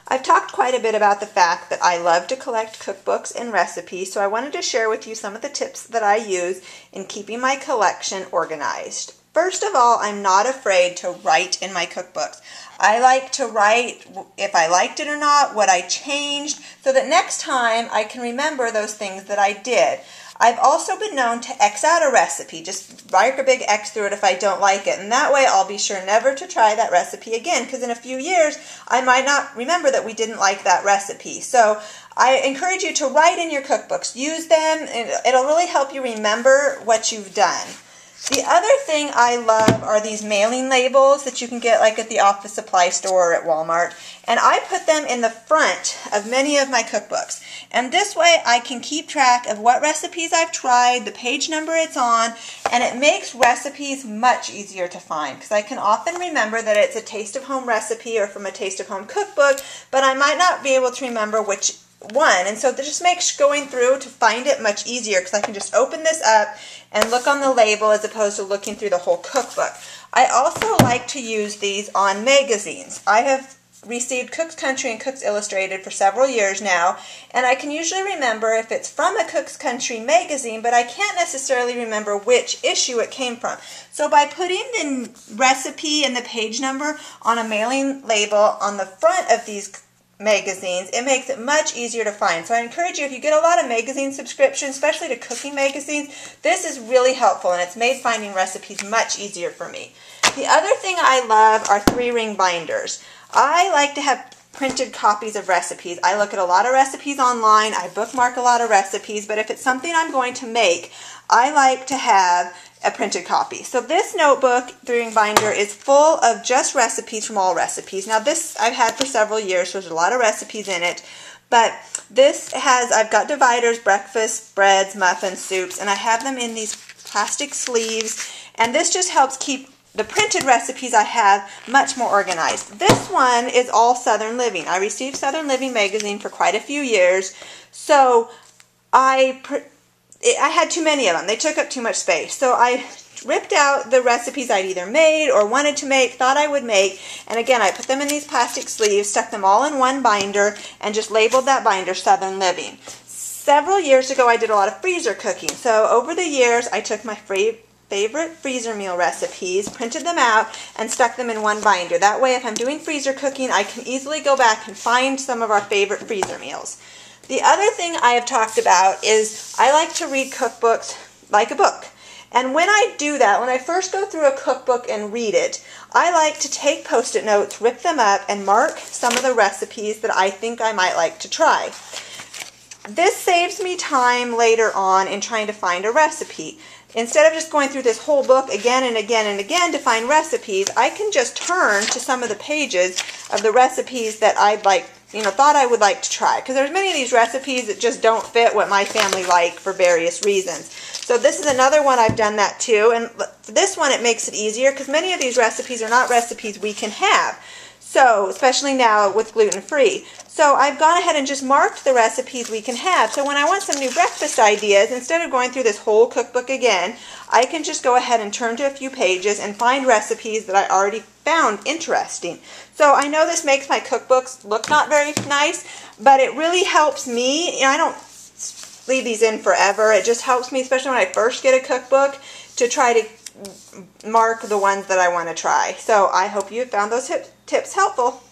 I've talked quite a bit about the fact that I love to collect cookbooks and recipes, so I wanted to share with you some of the tips that I use in keeping my collection organized. First of all, I'm not afraid to write in my cookbooks. I like to write if I liked it or not, what I changed, so that next time I can remember those things that I did. I've also been known to X out a recipe, just write a big X through it if I don't like it, and that way I'll be sure never to try that recipe again, because in a few years I might not remember that we didn't like that recipe. So I encourage you to write in your cookbooks. Use them, and it'll really help you remember what you've done. The other thing I love are these mailing labels that you can get like at the office supply store or at Walmart. And I put them in the front of many of my cookbooks. And this way I can keep track of what recipes I've tried, the page number it's on, and it makes recipes much easier to find. Because I can often remember that it's a Taste of Home recipe or from a Taste of Home cookbook, but I might not be able to remember which one, and so that just makes going through to find it much easier, because I can just open this up and look on the label as opposed to looking through the whole cookbook. I also like to use these on magazines. I have received Cook's Country and Cook's Illustrated for several years now, and I can usually remember if it's from a Cook's Country magazine, but I can't necessarily remember which issue it came from. So by putting the recipe and the page number on a mailing label on the front of these magazines, it makes it much easier to find. So I encourage you, if you get a lot of magazine subscriptions, especially to cooking magazines, this is really helpful, and it's made finding recipes much easier for me. The other thing I love are 3-ring binders. I like to have printed copies of recipes. I look at a lot of recipes online, I bookmark a lot of recipes, but if it's something I'm going to make, I like to have a printed copy. So this notebook 3-ring binder is full of just recipes from All Recipes. Now this I've had for several years, so there's a lot of recipes in it, but this has, I've got dividers, breakfast, breads, muffins, soups, and I have them in these plastic sleeves, and this just helps keep the printed recipes I have much more organized. This one is all Southern Living. I received Southern Living magazine for quite a few years, so I had too many of them. They took up too much space. So I ripped out the recipes I'd either made or wanted to make, thought I would make, and again I put them in these plastic sleeves, stuck them all in one binder, and just labeled that binder Southern Living. Several years ago I did a lot of freezer cooking. So over the years I took my favorite freezer meal recipes, printed them out, and stuck them in one binder. That way if I'm doing freezer cooking, I can easily go back and find some of our favorite freezer meals. The other thing I have talked about is I like to read cookbooks like a book. And when I do that, when I first go through a cookbook and read it, I like to take Post-it notes, rip them up, and mark some of the recipes that I think I might like to try. This saves me time later on in trying to find a recipe. Instead of just going through this whole book again and again and again to find recipes, I can just turn to some of the pages of the recipes that I'd like, thought I would like to try. Because there's many of these recipes that just don't fit what my family like for various reasons. So this is another one I've done that too. And for this one it makes it easier because many of these recipes are not recipes we can have. So, especially now with gluten-free. So I've gone ahead and just marked the recipes we can have. So when I want some new breakfast ideas, instead of going through this whole cookbook again, I can just go ahead and turn to a few pages and find recipes that I already found interesting. So I know this makes my cookbooks look not very nice, but it really helps me. I don't leave these in forever. It just helps me, especially when I first get a cookbook, to try to mark the ones that I want to try. So I hope you found those tips helpful.